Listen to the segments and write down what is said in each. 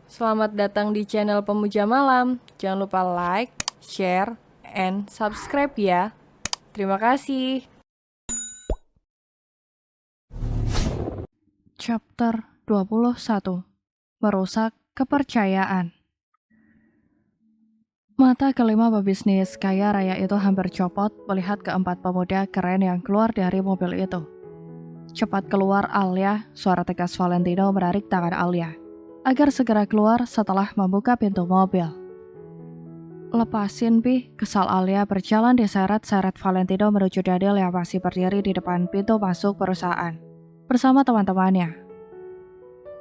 Selamat datang di channel Pemuja Malam. Jangan lupa like, share, and subscribe ya. Terima kasih. Chapter 21. Merusak kepercayaan. Mata kelima pebisnis kaya raya itu hampir copot melihat keempat pemuda keren yang keluar dari mobil itu. Cepat keluar Alia, suara tegas Valentino menarik tangan Alia agar segera keluar setelah membuka pintu mobil. Lepasin, Pi, kesal Alia berjalan diseret-seret Valentino menuju Daniel yang masih berdiri di depan pintu masuk perusahaan bersama teman-temannya.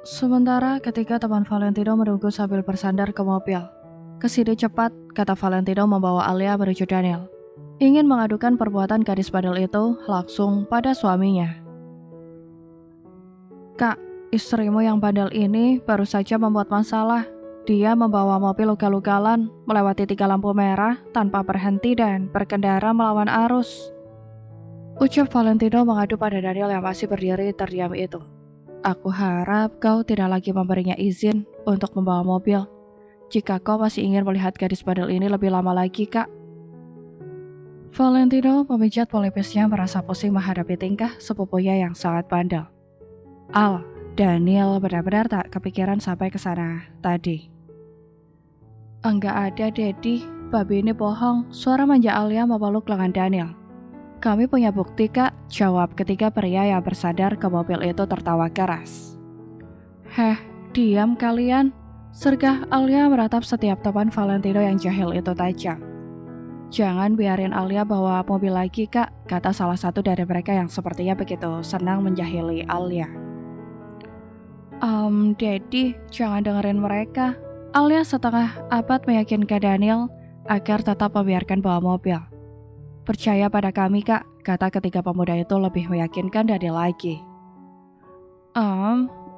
Sementara ketika teman Valentino menunggu sambil bersandar ke mobil. Kesini cepat, kata Valentino membawa Alia menuju Daniel. Ingin mengadukan perbuatan gadis bandel itu langsung pada suaminya. Kak, istrimu yang bandel ini baru saja membuat masalah. Dia membawa mobil ugal-ugalan, melewati 3 lampu merah tanpa berhenti dan berkendara melawan arus. Ucap Valentino mengadu pada Daniel yang masih berdiri terdiam itu. Aku harap kau tidak lagi memberinya izin untuk membawa mobil. Jika kau masih ingin melihat gadis bandel ini lebih lama lagi, Kak. Valentino memijat pelipisnya merasa pusing menghadapi tingkah sepupunya yang sangat bandel. Daniel benar-benar tak kepikiran sampai ke sana tadi. Enggak ada, Dedi. Babi ini bohong. Suara manja Alia memeluk lengan Daniel. Kami punya bukti, Kak, jawab ketiga pria yang bersandar ke mobil itu tertawa keras. Heh, diam kalian. Sergah Alia meratap setiap teman Valentino yang jahil itu tajam. Jangan biarin Alia bawa mobil lagi, Kak, kata salah satu dari mereka yang sepertinya begitu senang menjahili Alia. Dedi, jangan dengerin mereka. Alia setengah abad meyakinkan Daniel agar tetap membiarkan bawa mobil. Percaya pada kami, Kak, kata ketiga pemuda itu lebih meyakinkan Daniel lagi.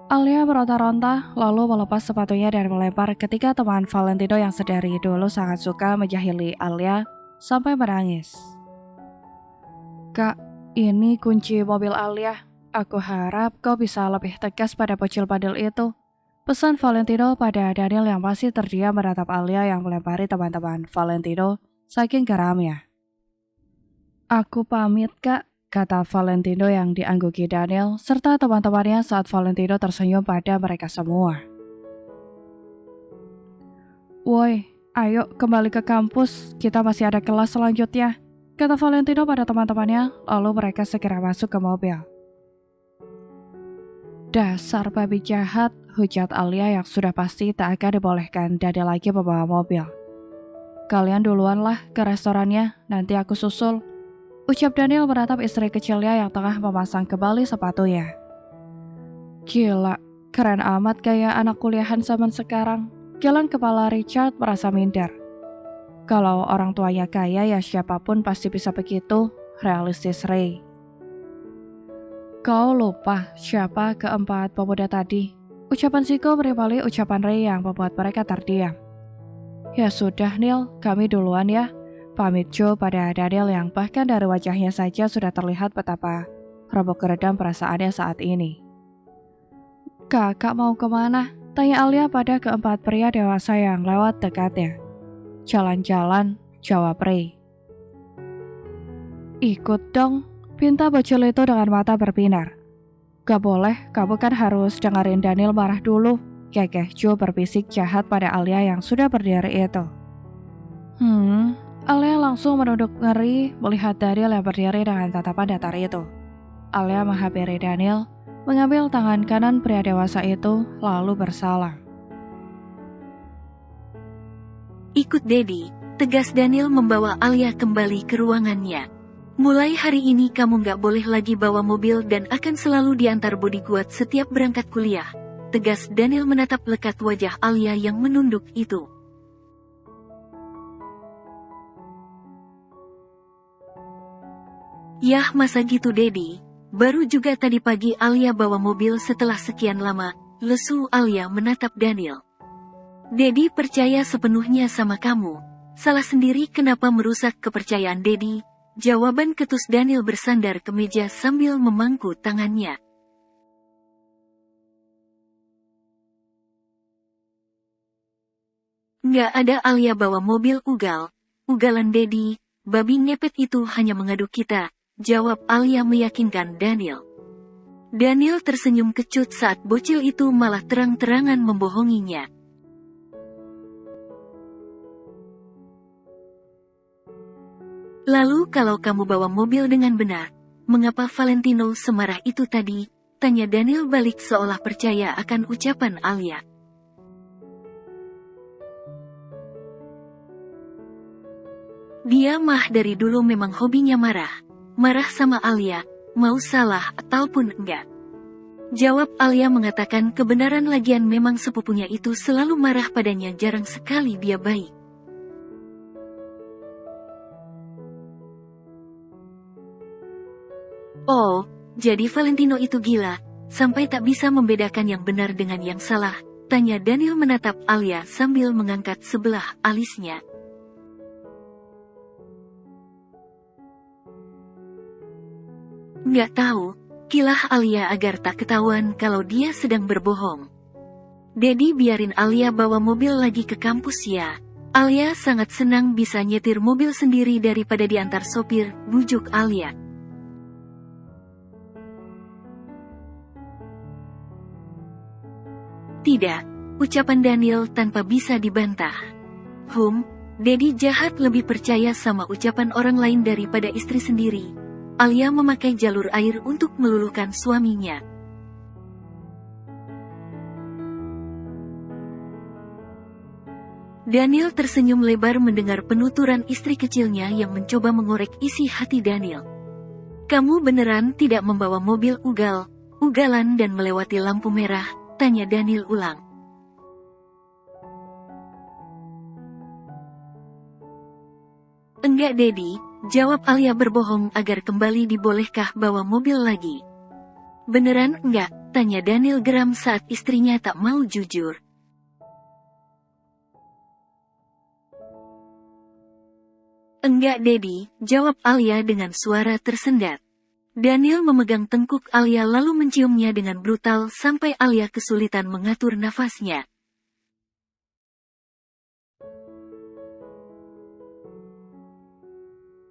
Alia meronta-ronta lalu melepas sepatunya dan melempar ketika teman Valentino yang sedari dulu sangat suka menjahili Alia sampai menangis. Kak, ini kunci mobil Alia. Aku harap kau bisa lebih tegas pada bocil bandel itu. Pesan Valentino pada Daniel yang masih terdiam menatap Alia yang melempari teman-teman Valentino saking geramnya. Aku pamit, Kak, kata Valentino yang diangguki Daniel serta teman-temannya saat Valentino tersenyum pada mereka semua. Woi, ayo kembali ke kampus, kita masih ada kelas selanjutnya, kata Valentino pada teman-temannya, lalu mereka segera masuk ke mobil. Dasar babi jahat, hujat Alia yang sudah pasti tak akan dibolehkan Daniel lagi membawa mobil. Kalian duluan lah ke restorannya, nanti aku susul. Ucap Daniel menatap istri kecilnya yang tengah memasang kembali sepatunya. Gila, keren amat gaya anak kuliahan zaman sekarang. Geleng kepala Richard merasa minder. Kalau orang tuanya kaya ya siapapun pasti bisa begitu, realistis Ray. Kau lupa siapa keempat pemuda tadi? Ucapan Siko berimbali ucapan Ray yang membuat mereka terdiam. Ya sudah Neil, kami duluan ya. Pamit Joe pada Daniel yang bahkan dari wajahnya saja sudah terlihat betapa robek geredam perasaannya saat ini. Kakak mau kemana? Tanya Alia pada keempat pria dewasa yang lewat dekatnya. Jalan-jalan, jawab Ray. Ikut dong, pinta bocil itu dengan mata berbinar. Gak boleh, kamu kan harus dengerin Daniel marah dulu, kekeh Joe berbisik jahat pada Alia yang sudah berdiri itu. Alia langsung menunduk ngeri melihat Daniel yang berdiri dengan tatapan datar itu. Alia menghampiri Daniel, mengambil tangan kanan pria dewasa itu, lalu bersalam. Ikut Dedi, tegas Daniel membawa Alia kembali ke ruangannya. Mulai hari ini kamu gak boleh lagi bawa mobil dan akan selalu diantar bodyguard setiap berangkat kuliah. Tegas Daniel menatap lekat wajah Alia yang menunduk itu. Yah masa gitu Dedi, baru juga tadi pagi Alia bawa mobil setelah sekian lama, lesu Alia menatap Daniel. Dedi percaya sepenuhnya sama kamu, salah sendiri kenapa merusak kepercayaan Dedi, jawaban ketus Daniel bersandar ke meja sambil memangku tangannya. Nggak ada, Alia bawa mobil ugal. Ugalan Dedi, babi ngepet itu hanya mengaduk kita, jawab Alia meyakinkan Daniel. Daniel tersenyum kecut saat bocil itu malah terang-terangan membohonginya. Lalu kalau kamu bawa mobil dengan benar, mengapa Valentino semarah itu tadi? Tanya Daniel balik seolah percaya akan ucapan Alia. Dia mah dari dulu memang hobinya marah. Marah sama Alia, mau salah ataupun enggak. Jawab Alia mengatakan kebenaran, lagian memang sepupunya itu selalu marah padanya, jarang sekali dia baik. Oh, jadi Valentino itu gila, sampai tak bisa membedakan yang benar dengan yang salah? Tanya Daniel menatap Alia sambil mengangkat sebelah alisnya. Nggak tahu, kilah Alia agar tak ketahuan kalau dia sedang berbohong. Dedi, biarin Alia bawa mobil lagi ke kampus ya. Alia sangat senang bisa nyetir mobil sendiri daripada diantar sopir, bujuk Alia. Tidak, ucapan Daniel tanpa bisa dibantah. Dedi jahat, lebih percaya sama ucapan orang lain daripada istri sendiri. Alia memakai jalur air untuk meluluhkan suaminya. Daniel tersenyum lebar mendengar penuturan istri kecilnya yang mencoba mengorek isi hati Daniel. Kamu beneran tidak membawa mobil ugalan dan melewati lampu merah? Tanya Daniel ulang. Enggak Dedi, jawab Alia berbohong agar kembali dibolehkah bawa mobil lagi. Beneran enggak? Tanya Daniel geram saat istrinya tak mau jujur. Enggak Dedi, jawab Alia dengan suara tersendat. Daniel memegang tengkuk Alia lalu menciumnya dengan brutal sampai Alia kesulitan mengatur nafasnya.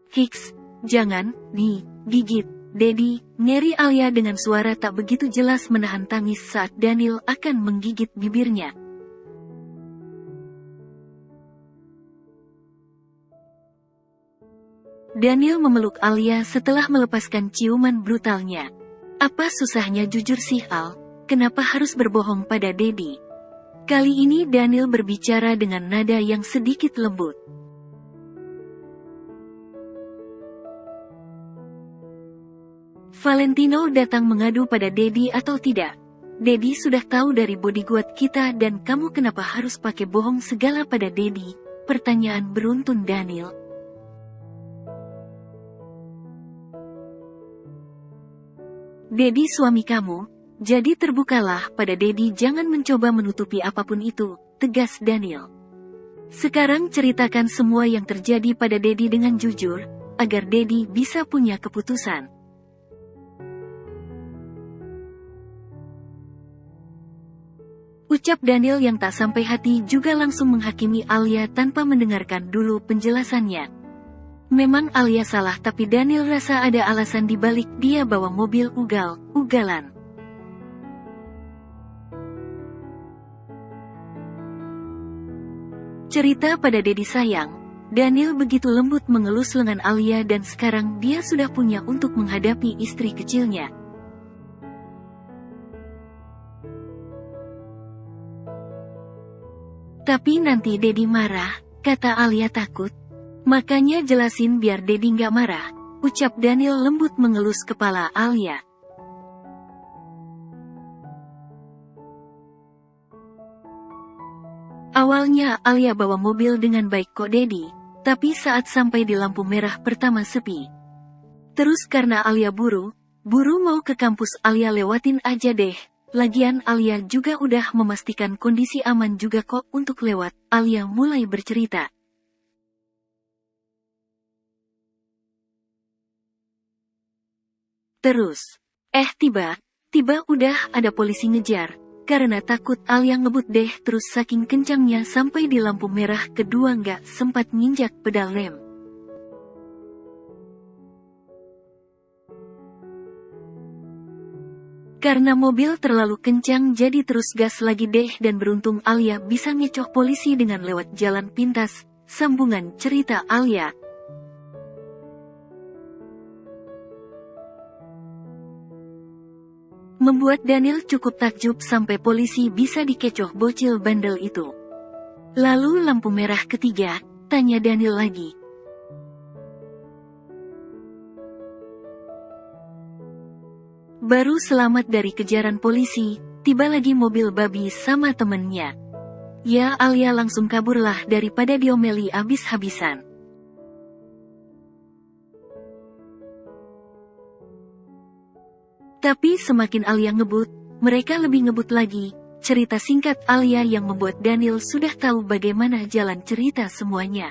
Hiks, jangan, gigit, Dedi, ngeri Alia dengan suara tak begitu jelas menahan tangis saat Daniel akan menggigit bibirnya. Daniel memeluk Alia setelah melepaskan ciuman brutalnya. Apa susahnya jujur sih Al? Kenapa harus berbohong pada Dedi? Kali ini Daniel berbicara dengan nada yang sedikit lembut. Valentino datang mengadu pada Dedi atau tidak? Dedi sudah tahu dari bodyguard kita dan kamu kenapa harus pakai bohong segala pada Dedi? Pertanyaan beruntun Daniel. Dedi suami kamu, jadi terbukalah pada Dedi, jangan mencoba menutupi apapun itu, tegas Daniel. Sekarang ceritakan semua yang terjadi pada Dedi dengan jujur, agar Dedi bisa punya keputusan. Ucap Daniel yang tak sampai hati juga langsung menghakimi Alia tanpa mendengarkan dulu penjelasannya. Memang Alia salah, tapi Daniel rasa ada alasan dibalik dia bawa mobil ugalan. Cerita pada Dedi sayang, Daniel begitu lembut mengelus lengan Alia dan sekarang dia sudah punya untuk menghadapi istri kecilnya. Tapi nanti Dedi marah, kata Alia takut. Makanya jelasin biar Dedi nggak marah, ucap Daniel lembut mengelus kepala Alia. Awalnya Alia bawa mobil dengan baik kok Dedi, tapi saat sampai di lampu merah pertama sepi. Terus karena Alia buru mau ke kampus, Alia lewatin aja deh. Lagian Alia juga udah memastikan kondisi aman juga kok untuk lewat. Alia mulai bercerita. Terus, tiba udah ada polisi ngejar. karena takut Alia ngebut deh terus saking kencangnya sampai di lampu merah kedua nggak sempat nginjak pedal rem. Karena mobil terlalu kencang jadi terus gas lagi deh dan beruntung Alia bisa ngecoh polisi dengan lewat jalan pintas. Sambungan cerita Alia. Membuat Daniel cukup takjub sampai polisi bisa dikecoh bocil bandel itu. Lalu lampu merah ketiga, tanya Daniel lagi. Baru selamat dari kejaran polisi, tiba lagi mobil babi sama temennya. Ya Alia langsung kaburlah daripada diomeli abis-habisan. Tapi semakin Alia ngebut, mereka lebih ngebut lagi. Cerita singkat Alia yang membuat Daniel sudah tahu bagaimana jalan cerita semuanya.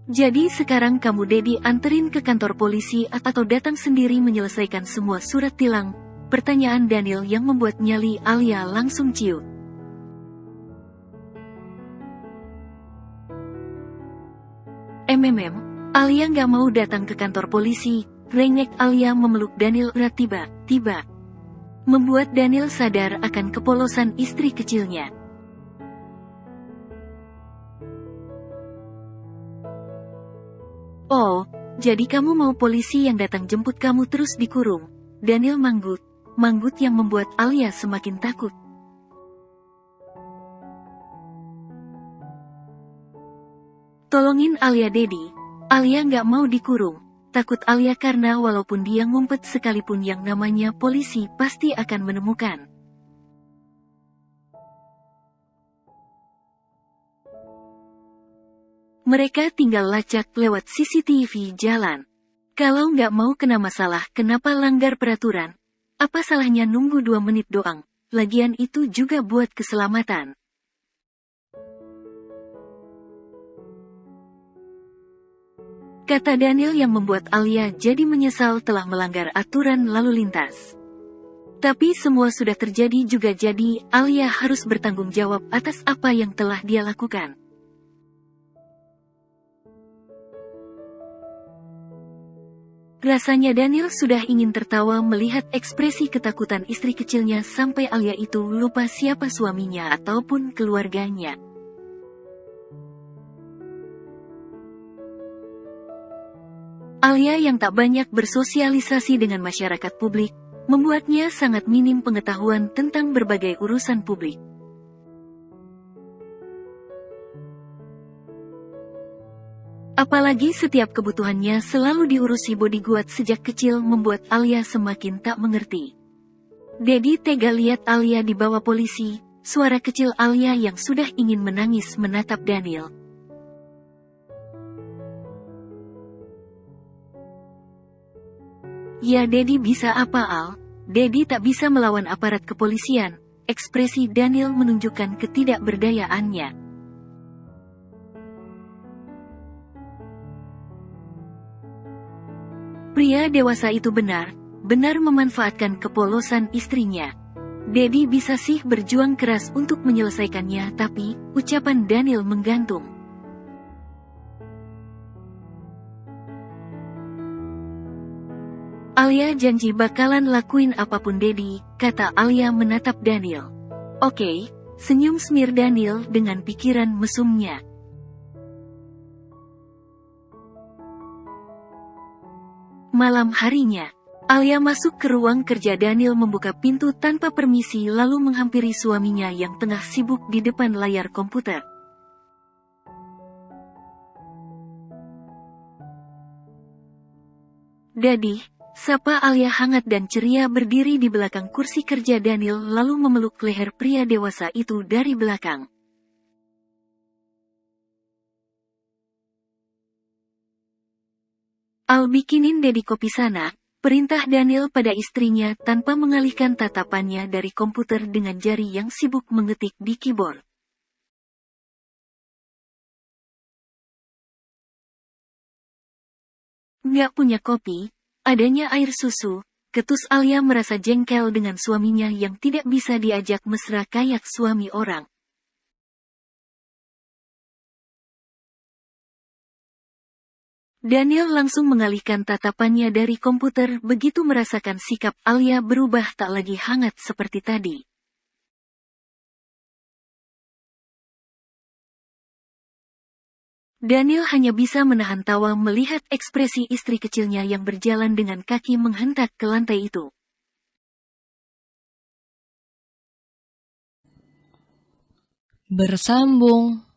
Jadi sekarang kamu Dedi anterin ke kantor polisi atau datang sendiri menyelesaikan semua surat tilang? Pertanyaan Daniel yang membuat nyali Alia langsung ciut. Alia nggak mau datang ke kantor polisi. Rengek Alia memeluk Daniel erat tiba-tiba. Membuat Daniel sadar akan kepolosan istri kecilnya. Oh, jadi kamu mau polisi yang datang jemput kamu terus dikurung? Daniel manggut yang membuat Alia semakin takut. Tolongin Alia Dedi. Alia nggak mau dikurung. Takut Alia karena walaupun dia ngumpet sekalipun yang namanya polisi pasti akan menemukan. Mereka tinggal lacak lewat CCTV jalan. Kalau nggak mau kena masalah kenapa langgar peraturan? Apa salahnya nunggu 2 menit doang? Lagian itu juga buat keselamatan. Kata Daniel yang membuat Alia jadi menyesal telah melanggar aturan lalu lintas. Tapi semua sudah terjadi juga jadi Alia harus bertanggung jawab atas apa yang telah dia lakukan. Rasanya Daniel sudah ingin tertawa melihat ekspresi ketakutan istri kecilnya sampai Alia itu lupa siapa suaminya ataupun keluarganya. Alia yang tak banyak bersosialisasi dengan masyarakat publik, membuatnya sangat minim pengetahuan tentang berbagai urusan publik. Apalagi setiap kebutuhannya selalu diurusi bodyguard sejak kecil membuat Alia semakin tak mengerti. Dedi tega lihat Alia dibawa polisi, suara kecil Alia yang sudah ingin menangis menatap Daniel. Ya Dedi bisa apa Al? Dedi tak bisa melawan aparat kepolisian. Ekspresi Daniel menunjukkan ketidakberdayaannya. Pria dewasa itu benar memanfaatkan kepolosan istrinya. Dedi bisa sih berjuang keras untuk menyelesaikannya tapi, ucapan Daniel menggantung. Alia janji bakalan lakuin apapun Dedi, kata Alia menatap Daniel. Oke, senyum semir Daniel dengan pikiran mesumnya. Malam harinya, Alia masuk ke ruang kerja Daniel membuka pintu tanpa permisi lalu menghampiri suaminya yang tengah sibuk di depan layar komputer. Daddy, sapa Alia hangat dan ceria berdiri di belakang kursi kerja Daniel lalu memeluk leher pria dewasa itu dari belakang. Al bikinin Dedi kopi sana, perintah Daniel pada istrinya tanpa mengalihkan tatapannya dari komputer dengan jari yang sibuk mengetik di keyboard. Nggak punya kopi, adanya air susu, ketus Alia merasa jengkel dengan suaminya yang tidak bisa diajak mesra kayak suami orang. Daniel langsung mengalihkan tatapannya dari komputer begitu merasakan sikap Alia berubah tak lagi hangat seperti tadi. Daniel hanya bisa menahan tawa melihat ekspresi istri kecilnya yang berjalan dengan kaki menghentak ke lantai itu. Bersambung.